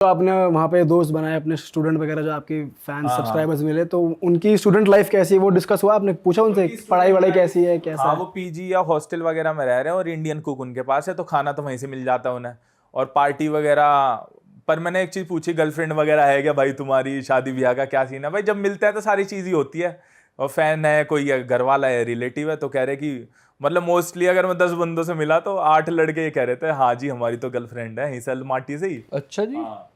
तो आपने वहाँ पे दोस्त बनाए अपने स्टूडेंट वगैरह जो आपके फैंस हाँ, सब्सक्राइबर्स मिले, तो उनकी स्टूडेंट लाइफ कैसी है वो डिस्कस हुआ? आपने पूछा उनसे पढ़ाई वढ़ाई कैसी है, कैसा हाँ, है? वो पीजी या हॉस्टल वगैरह में रह रहे हैं और इंडियन कुक उनके पास है, तो खाना तो वहीं से मिल जाता है उन्हें। और पार्टी वगैरह पर मैंने एक चीज पूछी, गर्लफ्रेंड वगैरह है क्या भाई तुम्हारी, शादी ब्याह का क्या सीन है? भाई जब मिलते हैं तो सारी चीज ही होती है। और फैन है, कोई घर वाला है, रिलेटिव है, तो कह रहे कि मतलब मोस्टली अगर मैं 10 बंदों से मिला तो 8 लड़के ये कह रहे थे हाँ जी हमारी तो गर्लफ्रेंड है हिसल माटी से ही। अच्छा जी। हाँ।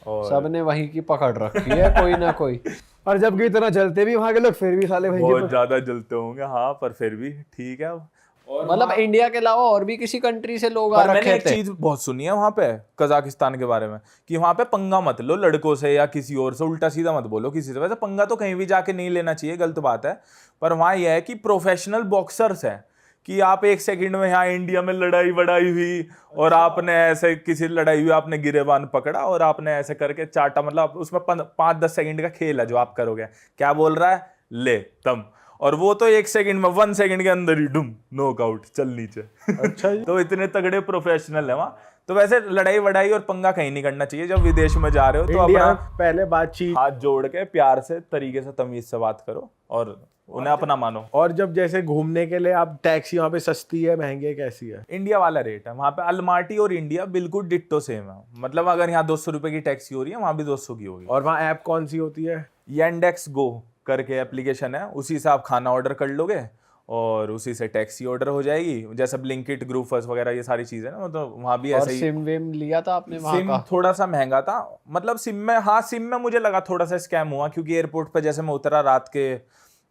और सबने वहीं की पकड़ रखी है कोई ना कोई। और जबकि इतना जलते भी वहाँ के लोग, फिर भी साले भाई बहुत ज्यादा जलते होंगे, हाँ, पर फिर भी ठीक है। और मतलब इंडिया के अलावा और भी किसी कंट्री से लोग आ पर मैंने रखे एक थे? चीज बहुत सुनी है वहां पे कजाकिस्तान के बारे में, कि वहां पे पंगा मत लो लड़कों से या किसी और से, उल्टा सीधा मत बोलो किसी से। वैसे पंगा तो कहीं भी जाके नहीं लेना चाहिए, गलत बात है। पर वहां यह है कि प्रोफेशनल बॉक्सर्स है, कि आप एक सेकंड में यहाँ इंडिया में लड़ाई वड़ाई हुई और आपने ऐसे किसी लड़ाई हुई, आपने गिरेबान पकड़ा और आपने ऐसे करके चाटा, मतलब उसमें 5-10 सेकंड का खेल है जो आप करोगे। क्या बोल रहा है, ले तम, और वो तो 1 सेकंड में 1 सेकंड के अंदर ही डुम नॉकआउट, चल नीचे। अच्छा जी। तो इतने तगड़े प्रोफेशनल है वहाँ। तो वैसे लड़ाई वड़ाई और पंगा कहीं नहीं करना चाहिए जब विदेश में जा रहे हो, तो इंडिया अपना में पहले बातचीत, हाथ जोड़ के प्यार से तरीके से तमीज से बात करो और उन्हें अपना मानो। और जब जैसे घूमने के लिए आप, टैक्सी वहाँ पे सस्ती है, महंगी है, कैसी है? इंडिया वाला रेट है वहाँ पे, अलमाटी और इंडिया बिल्कुल डिट्टो सेम है। मतलब अगर यहाँ 200 रुपए की टैक्सी हो रही है, वहाँ भी 200 की होगी। और वहाँ ऐप कौन सी होती है? Yandex Go करके एप्लीकेशन है, उसी से आप खाना ऑर्डर कर लोगे और उसी से टैक्सी ऑर्डर हो जाएगी। जैसे ब्लिंकिट, ग्रूपर्स वगैरह ये सारी चीजें ना, मतलब वहाँ भी और ऐसे ही। सिम विम लिया था आपने वहाँ सिम का? थोड़ा सा महंगा था, मतलब सिम में, हाँ सिम में मुझे लगा थोड़ा सा स्कैम हुआ, क्योंकि एयरपोर्ट पे जैसे मैं उतरा रात के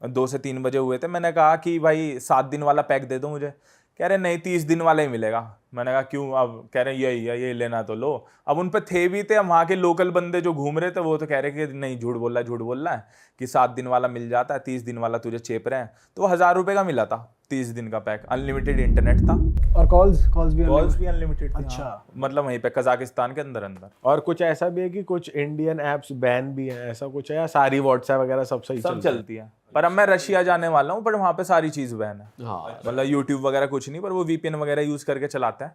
2 से 3 बजे हुए थे, मैंने कहा कि भाई 7 दिन वाला पैक दे दो मुझे। कह रहे नहीं 30 दिन वाला ही मिलेगा। मैंने कहा क्यों? अब कह रहे यही है, ये लेना तो लो। अब उन पे थे भी थे वहाँ के लोकल बंदे जो घूम रहे थे, वो तो कह रहे कि नहीं झूठ बोल रहा है कि 7 दिन वाला मिल जाता है, 30 दिन वाला तुझे चेप रहे हैं। तो 1000 रुपये का मिला था 30 दिन का पैक, अनलिमिटेड इंटरनेट था, और कॉल्स भी अनलिमिटेड थी। अच्छा। हाँ। मतलब वहीं पे कजाकिस्तान के अंदर अंदर और कुछ ऐसा भी है कि कुछ इंडियन ऐप्स बैन भी हैं, ऐसा कुछ है, या सारी व्हाट्सएप वगैरह सब सही सब चलती है? चलती है। पर अब मैं रशिया जाने वाला हूँ, पर वहाँ पे सारी चीज बैन है। हाँ। मतलब यूट्यूब वगैरह कुछ नहीं, पर वो वीपीएन वगैरह यूज करके चलाते हैं।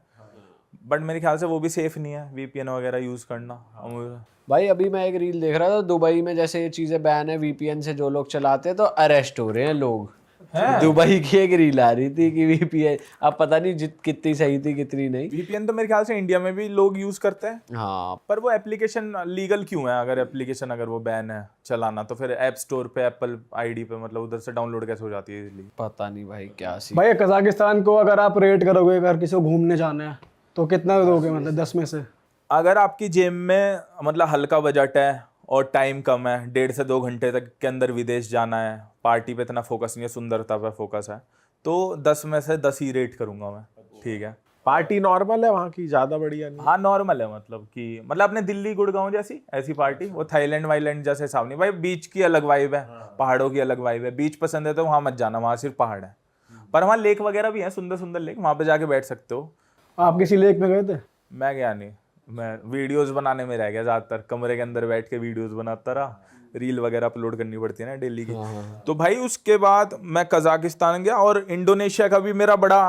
बट मेरे ख्याल से वो भी सेफ नहीं है वीपीएन वगैरह यूज करना। भाई अभी मैं एक रील देख रहा था, दुबई में जैसे ये चीजें बैन है वीपीएन से, जो लोग चलाते हैं तो अरेस्ट हो रहे हैं लोग। दुबई की एक रील आ रही थी कि वीपीएन, अब पता नहीं कितनी सही थी कितनी नहीं। वीपीएन तो मेरे ख्याल से इंडिया में भी लोग यूज करते हैं। हाँ। पर वो एप्लीकेशन लीगल क्यों है? अगर एप्लीकेशन अगर वो बैन है चलाना, तो फिर ऐप स्टोर पे एप्पल आईडी पे मतलब उधर से डाउनलोड कैसे हो जाती है इजीली? पता नहीं भाई क्या सी। भाई कजाकिस्तान को अगर आप रेट करोगे, अगर किसी को घूमने जाना है तो कितना दोगे, मतलब 10 में से? अगर आपकी जेब में मतलब हल्का बजट है और टाइम कम है, 1.5 से 2 घंटे तक के अंदर विदेश जाना है, पार्टी पे इतना फोकस नहीं है, सुंदरता पे फोकस है, तो 10 में से 10 ही रेट करूंगा मैं। ठीक है। पार्टी नॉर्मल है वहाँ की, ज्यादा बढ़िया नहीं? हाँ नॉर्मल है, मतलब कि मतलब अपने दिल्ली गुड़गांव जैसी ऐसी पार्टी, वो थाईलैंड वाईलैंड जैसे हिसाब नहीं भाई। बीच की अलग वाइब है, पहाड़ों की अलग वाइब है। बीच पसंद है तो वहाँ मत जाना, वहाँ सिर्फ पहाड़ है। पर वहाँ लेक वगैरह भी है, सुंदर सुंदर लेक, वहाँ पे जाके बैठ सकते हो। आप किसी लेक में गए थे? मैं गया नहीं, मैं वीडियोस बनाने में रह गया ज़्यादातर, कमरे के अंदर बैठ के वीडियोस बनाता रहा। रील वगैरह अपलोड करनी पड़ती है ना डेली की। तो भाई उसके बाद मैं कजाकिस्तान गया, और इंडोनेशिया का भी मेरा बड़ा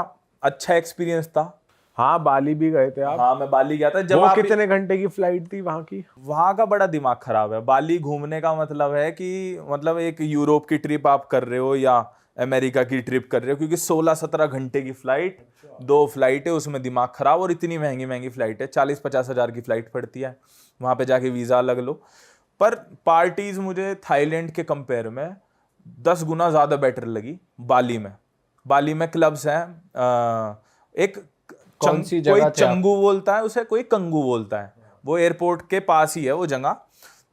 अच्छा एक्सपीरियंस था। हाँ, बाली भी गए थे आप? हाँ मैं बाली गया था। जब वो आप कितने घंटे की फ्लाइट थी वहाँ की? वहाँ का बड़ा दिमाग खराब है। बाली घूमने का मतलब है कि मतलब एक यूरोप की ट्रिप आप कर रहे हो या अमेरिका की ट्रिप कर रहे हो, क्योंकि 16-17 घंटे की फ्लाइट, 2 फ्लाइट है, उसमें दिमाग खराब। और इतनी महंगी महंगी फ्लाइट है, 40-50 हज़ार की फ्लाइट पड़ती है, वहाँ पे जाके वीज़ा अलग लो। पर पार्टीज मुझे थाईलैंड के कंपेयर में 10 गुना ज़्यादा बेटर लगी बाली में। बाली में क्लब्स हैं, एक कौन सी जगह कोई थे आप? चंगू बोलता है उसे, कोई कंगू बोलता है, वो एयरपोर्ट के पास ही है वो जगह।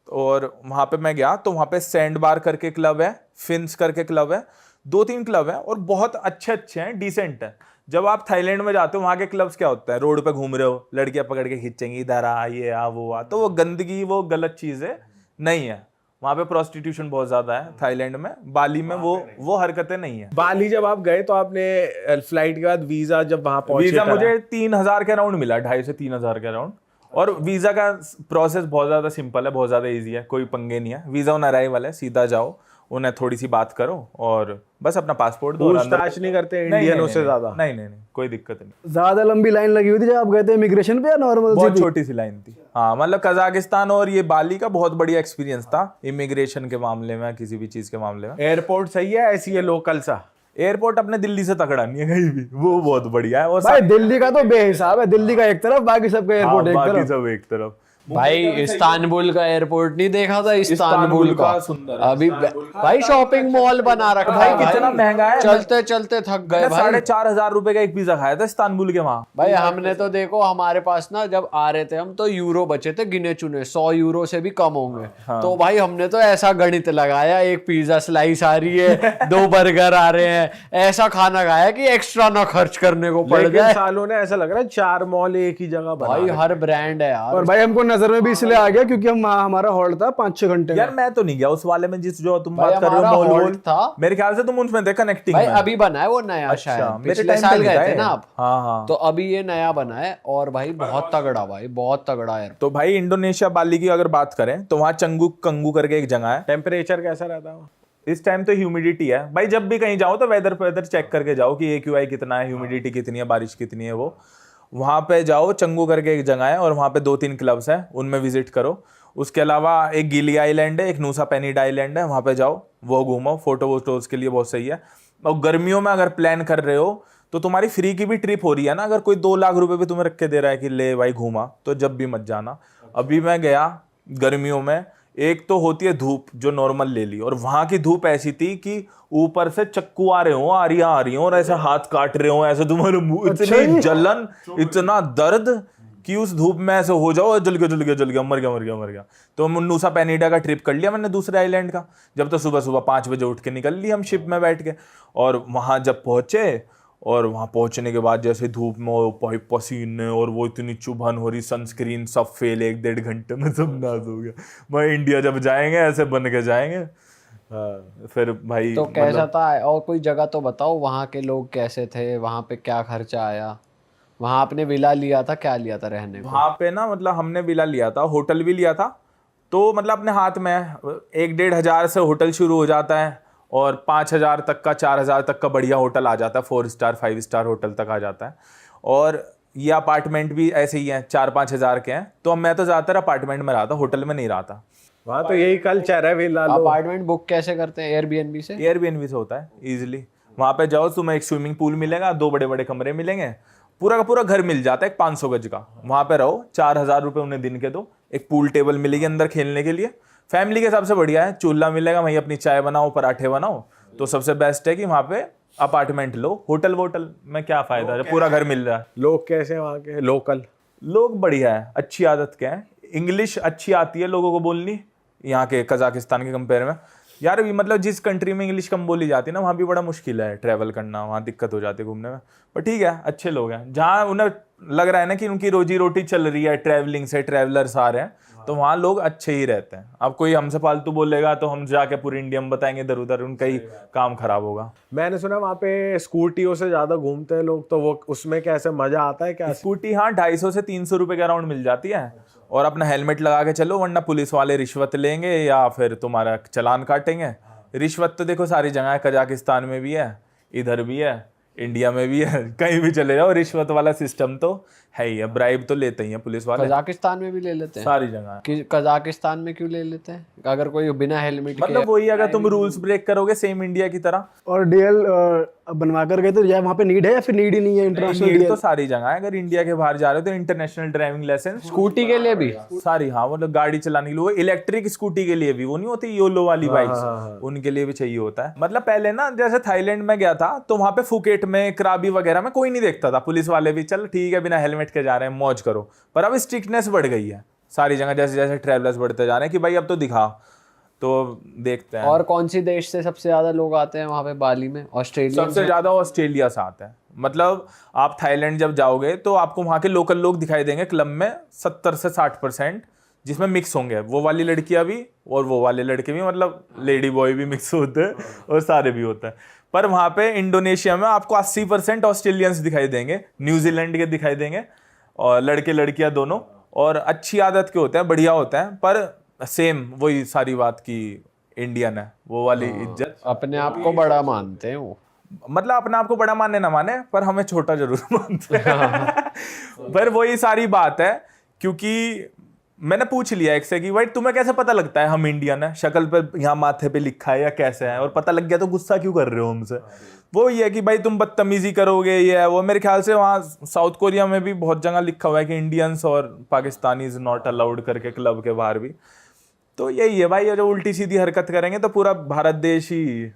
और वहाँ पे मैं गया तो वहाँ पे सैंड बार करके क्लब है, फिन्स करके क्लब है, 2-3 क्लब है और बहुत अच्छे अच्छे हैं, डिसेंट है। जब आप थाईलैंड में जाते हो वहाँ के क्लब्स क्या होता है, रोड पे घूम रहे हो, लड़कियां पकड़ के खींचेंगी, इधर आ, ये आ, वो आ, तो वो गंदगी, वो गलत चीज़ है, नहीं है। वहाँ पे प्रोस्टिट्यूशन बहुत ज्यादा है थाईलैंड में। बाली में वो हरकतें नहीं है। बाली जब आप गए तो आपने फ्लाइट के बाद वीजा जब वहां पहुंचे वीजा करा? मुझे 3000 के अराउंड मिला, 2.5 से 3000 के अराउंड। और वीजा का प्रोसेस बहुत ज्यादा सिंपल है, बहुत ज्यादा इजी है, कोई पंगे नहीं है। वीजा ऑन अराइवल है, सीधा जाओ उन्हें थोड़ी सी बात करो और बस अपना पासपोर्ट दो और अंदर। पूछताछ नहीं करते नहीं, इंडियनों नहीं, से नहीं, ज्यादा? नहीं, कोई दिक्कत नहीं। ज्यादा लंबी लाइन लगी हुई थी जब आप गए थे इमिग्रेशन पे या नॉर्मल बहुत छोटी सी लाइन थी। हाँ, मतलब कजाकिस्तान और ये बाली का बहुत बढ़िया एक्सपीरियंस था इमिग्रेशन के मामले में, किसी भी चीज के मामले में। एयरपोर्ट सही है, ऐसी है लोकल सा? एयरपोर्ट अपने दिल्ली से तगड़ा नहीं है कहीं भी, वो बहुत बढ़िया है। और भाई दिल्ली का तो बेहिसाब है, दिल्ली का एक तरफ, बाकी सबका एयरपोर्ट एक बाकी तरफ। सब एक तरफ। भाई इस्तांबुल का एयरपोर्ट नहीं देखा था? इस्तांबुल का सुंदर है। अभी भाई शॉपिंग मॉल बना रखा है भाई, कितना महंगा है। चलते चलते थक गए भाई। 4,500 रुपए का एक पिज्जा खाया था इस्तांबुल के वहां। भाई हमने तो देखो, हमारे पास ना जब आ रहे थे हम तो यूरो बचे थे गिने चुने, 100 यूरो से भी कम होंगे। तो भाई हमने तो ऐसा गणित लगाया, एक पिज्जा स्लाइस आ रही है, 2 बर्गर आ रहे हैं, ऐसा खाना खाया कि एक्स्ट्रा ना खर्च करने को पड़ लेकिन जाए। सालों ने ऐसा लग रहा है 4 मॉल एक ही जगह बना भाई रहे। हर ब्रांड है यार। और भाई हमको नजर में भी इसलिए आ गया क्योंकि हम हमारा हॉल्ट था 5-6 घंटे यार मैं तो नहीं गया उस वाले में, जिस जो तुम भाई बात कर रहे हमारा हो मॉल हॉल्ट वॉल था। मेरे ख्याल से तुम उसमें थे कनेक्टिंग भाई में। अभी बना है वो नया, अच्छा, शायद मेरे पिछले टाइम साल पे नहीं गए था थे ये। ना आप? हाँ। तो अभी ये नया बना है और भाई बहुत तगड़ा, भाई बहुत तगड़ा है। तो भाई इंडोनेशिया बाली की अगर बात करें तो वहाँ चंगू कंगू करके एक जगह है। टेम्परेचर कैसा रहता है? इस टाइम तो ह्यूमिडिटी है भाई, जब भी कहीं जाओ तो वेदर चेक करके जाओ कि AQI कितना है, ह्यूमिडिटी कितनी है, बारिश कितनी है। वो वहाँ पे जाओ, चंगू करके एक जगह है और वहाँ पे 2-3 क्लब्स हैं, उनमें विजिट करो। उसके अलावा एक गिली आइलैंड है, एक नूसा पेनिड आइलैंड है, वहाँ पे जाओ, वो घूमो, फोटो वोटोज के लिए बहुत सही है। और गर्मियों में अगर प्लान कर रहे हो तो तुम्हारी फ्री की भी ट्रिप हो रही है ना, अगर कोई 2 लाख रुपए भी तुम्हें रख के दे रहा है कि ले भाई घूमा, तो जब भी मत जाना। अभी मैं गया गर्मियों में, एक तो होती है धूप जो नॉर्मल ले ली, और वहां की धूप ऐसी थी कि ऊपर से चक्कू आ रहे हो, आरियां आ रही हो और ऐसे हाथ काट रहे हो, ऐसे तुम्हारे मुंह, इतनी जलन, इतना दर्द कि उस धूप में ऐसे हो जाओ जल गया मर गया। तो नूसा पेनिडा का ट्रिप कर लिया मैंने दूसरे आइलैंड का। जब तो सुबह 5 बजे उठ के निकल ली हम शिप में बैठ के, और वहां जब पहुंचे, और वहां पहुंचने के बाद जैसे धूप में पसीने और वो इतनी चुभन हो रही, सनस्क्रीन सब फेल, 1-1.5 घंटे में सब नाश हो गया। मैं इंडिया जब जाएंगे ऐसे बन के जाएंगे। फिर भाई तो कैसा था? और कोई जगह तो बताओ, वहाँ के लोग कैसे थे, वहाँ पे क्या खर्चा आया? वहाँ आपने विला लिया था, क्या लिया था रहने को? वहाँ पे ना मतलब हमने विला लिया था, होटल भी लिया था। तो मतलब अपने हाथ में 1-1.5 हज़ार से होटल शुरू हो जाता है और 5,000 तक का, 4,000 तक का बढ़िया होटल आ जाता है, 4 स्टार 5 स्टार होटल तक आ जाता है। और ये अपार्टमेंट भी ऐसे ही हैं, 4-5 हज़ार के हैं। तो मैं तो ज़्यादातर अपार्टमेंट में रहा था, होटल में नहीं रहा था। वहाँ तो यही कल्चर है, विला लो। अपार्टमेंट बुक कैसे करते हैं? एयरबीएनबी से? एयरबीएनबी से होता है ईजिली। वहाँ पे जाओ, तुम्हें एक स्विमिंग पूल मिलेगा, 2 बड़े बड़े कमरे मिलेंगे, पूरा का पूरा घर मिल जाता है, एक 500 गज का। वहाँ पे रहो, 4,000 रुपये उन्हें दिन के दो, एक पूल टेबल मिलेगी अंदर खेलने के लिए। फैमिली के हिसाब से बढ़िया है, चूल्हा मिलेगा, वहीं अपनी चाय बनाओ, पराठे बनाओ। तो सबसे बेस्ट है कि वहाँ पे अपार्टमेंट लो। होटल वोटल में क्या फायदा है, पूरा घर मिल रहा है। लोग कैसे हैं वहाँ के? लोकल लोग बढ़िया है, अच्छी आदत के हैं, इंग्लिश अच्छी आती है लोगों को बोलनी, यहाँ के कजाकिस्तान के कंपेयर में। यार मतलब जिस कंट्री में इंग्लिश कम बोली जाती है ना, वहाँ भी बड़ा मुश्किल है ट्रैवल करना, वहाँ दिक्कत हो जाती है घूमने में। पर ठीक है, अच्छे लोग हैं। जहाँ उन्हें लग रहा है ना कि उनकी रोजी रोटी चल रही है ट्रैवलिंग से, ट्रैवलर्स आ रहे हैं, तो वहाँ लोग अच्छे ही रहते हैं। अब कोई हमसे फालतू बोलेगा तो हम जाके पूरी इंडिया में बताएंगे इधर उधर, उनका ही काम खराब होगा। मैंने सुना वहाँ पे स्कूटियों से ज्यादा घूमते हैं लोग, तो वो उसमें कैसे मजा आता है क्या? स्कूटी हाँ 250 से 300 रुपए के अराउंड मिल जाती है, और अपना हेलमेट लगा के चलो, वरना पुलिस वाले रिश्वत लेंगे या फिर तुम्हारा चालान काटेंगे। रिश्वत तो देखो सारी जगह है, कजाकिस्तान में भी है, इधर भी है, इंडिया में भी है, कहीं भी चले जाओ रिश्वत वाला सिस्टम तो है ही है, ब्राइब तो लेते ही हैं पुलिस वाले। कजाकिस्तान में भी ले लेते हैं? सारी जगह है। कि कजाकिस्तान में क्यों ले लेते हैं? अगर कोई बिना हेलमेट के, मतलब वही, अगर तुम रूल्स ब्रेक करोगे सेम इंडिया की तरह। और डीएल बनवा कर गए तो या वहाँ पे नीड है या फिर नीड ही नहीं है इंटरनेशनल नीड तो डीएल? सारी जगह है, अगर इंडिया के बाहर जा रहे हो तो इंटरनेशनल ड्राइविंग लाइसेंस स्कूटी के लिए भी सारी, हाँ मतलब गाड़ी चलाने के लिए, इलेक्ट्रिक स्कूटी के लिए भी, वो नहीं होती योलो वाली बाइक्स, उनके लिए भी चाहिए होता है। मतलब पहले ना जैसे थाईलैंड में गया था तो वहां पे फुकेट में, कराबी वगैरह में कोई नहीं देखता था, पुलिस वाले भी चल ठीक है बिना हेलमेट के जा रहे हैं, मौज करो। पर अब स्ट्रिक्टनेस बढ़ गई है सारी जगह, जैसे जैसे ट्रैवलर्स बढ़ते जा रहे हैं कि भाई अब तो दिखा, तो देखते हैं। और कौन सी देश से सबसे ज्यादा लोग आते हैं वहाँ पे बाली में? ऑस्ट्रेलिया सबसे ज्यादा ऑस्ट्रेलिया से आता है। मतलब आप थाईलैंड जब जाओगे तो आपको वहाँ के लोकल लोग दिखाई देंगे क्लब में 70 से 60%, जिसमें मिक्स होंगे, वो वाली लड़कियां भी और वो वाले लड़के भी, मतलब लेडी बॉय भी मिक्स होते हैं और सारे भी होते हैं। पर वहाँ पे इंडोनेशिया में आपको 80% ऑस्ट्रेलियंस दिखाई देंगे, न्यूजीलैंड के दिखाई देंगे, और लड़के लड़कियां दोनों, और अच्छी आदत के होते हैं, बढ़िया होते हैं। पर सेम वही सारी बात की इंडियन है, वो वाली इज्जत। अपने आप को बड़ा मानते हैं वो। मतलब अपने आप को बड़ा मानने ना माने, पर हमें छोटा जरूर मानते हैं। पर वही सारी बात है, क्योंकि मैंने पूछ लिया एक से कि भाई तुम्हें कैसे पता लगता है हम इंडियन है, शक्ल पे यहाँ माथे पे लिखा है या कैसे है, और पता लग गया तो गुस्सा क्यों कर रहे हो हमसे। वो ये है कि भाई तुम बदतमीजी करोगे, ये है वो। मेरे ख्याल से वहाँ साउथ कोरिया में भी बहुत जगह लिखा हुआ है कि इंडियंस और पाकिस्तानी इज नॉट अलाउड करके, क्लब के बाहर भी। तो यही है भाई, ये जो उल्टी सीधी हरकत करेंगे तो पूरा भारत देश ही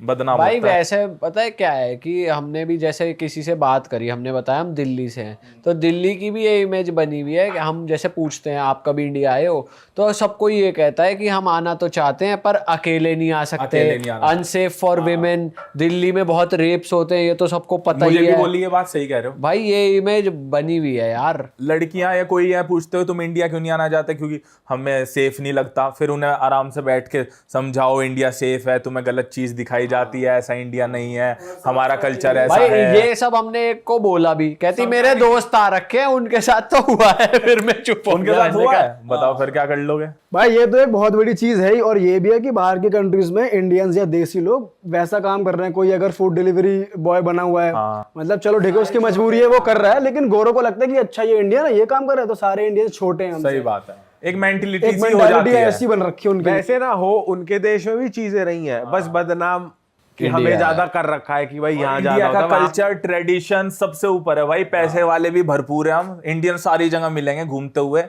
बदनाम भाई होता है। वैसे पता है क्या है कि हमने भी जैसे किसी से बात करी, हमने बताया हम दिल्ली से हैं, तो दिल्ली की भी ये इमेज बनी हुई है कि हम जैसे पूछते हैं आप कभी इंडिया आए हो, तो सबको ये कहता है कि हम आना तो चाहते हैं पर अकेले नहीं आ सकते, अकेले नहीं आना। अनसेफ फॉर विमेन, दिल्ली में बहुत रेप्स होते हैं, ये तो सबको पता ही मुझे भी है। बोली ये बात, सही कह रहे हो भाई ये इमेज बनी हुई है यार। लड़कियां या कोई है पूछते हो तुम इंडिया क्यों नहीं आना चाहते, क्योंकि हमें सेफ नहीं लगता। फिर उन्हें आराम से बैठ के समझाओ इंडिया सेफ है, तुम्हें गलत चीज दिखाई जाती है, ऐसा इंडिया नहीं है, हमारा कल्चर ऐसा भाई है। ये सब हमने एक को बोला भी, कहती मेरे दोस्त आ रखे हैं उनके साथ तो हुआ है, फिर मैं चुप हो उनके गया। साथ हुआ है, बताओ फिर क्या कर लोगे। भाई ये तो एक बहुत बड़ी चीज है ही, और ये भी है कि बाहर की कंट्रीज में इंडियंस या देसी लोग वैसा काम कर रहे हैं। कोई अगर फूड डिलीवरी बॉय बना हुआ है, मतलब चलो ठीक है उसकी मजबूरी है वो कर रहा है, लेकिन गोरों को लगता है कि अच्छा ये इंडियन है ये काम कर रहा है, तो सारे इंडियन छोटे हैं हमसे। सही बात है, एक मेंटेलिटी एक सी हो मेंटालिटी जाती है। ऐसी बन रखी है उनकी। वैसे ना हो, उनके देश में भी चीजें रही हैं, बस बदनाम कि हमें ज्यादा कर रखा है कि भाई यहाँ ज्यादा इंडिया का होता है। कल्चर ट्रेडिशन सबसे ऊपर है भाई, पैसे वाले भी भरपूर है। हम इंडियन सारी जगह मिलेंगे घूमते हुए,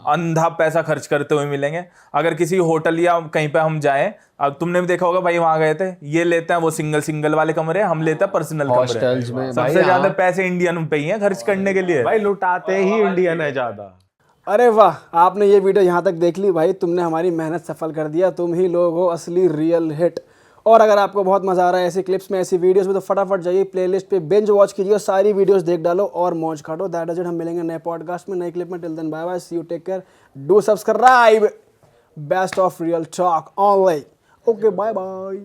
अंधा पैसा खर्च करते हुए मिलेंगे। अगर किसी होटल या कहीं पे हम जाएं, अब तुमने भी देखा होगा भाई, वहां गए थे, ये लेते हैं वो सिंगल वाले कमरे, हम लेते हैं पर्सनल हॉस्टल्स कमरे। में सबसे ज्यादा पैसे इंडियन पे ही हैं खर्च करने के लिए। भाई लुटाते ही इंडियन है ज्यादा। अरे वाह, आपने ये वीडियो यहाँ तक देख ली भाई, तुमने हमारी मेहनत सफल कर दिया, तुम ही लोग हो असली रियल हिट। और अगर आपको बहुत मजा आ रहा है ऐसी क्लिप्स में, ऐसी वीडियोस में, तो फटाफट जाइए प्लेलिस्ट पे बिंज वॉच कीजिए और सारी वीडियोस देख डालो और मौज काटो। दैट इज इट, हम मिलेंगे नए पॉडकास्ट में, नई क्लिप में। Till then bye bye, see you, take care, do subscribe, best of real talk online. Okay bye bye.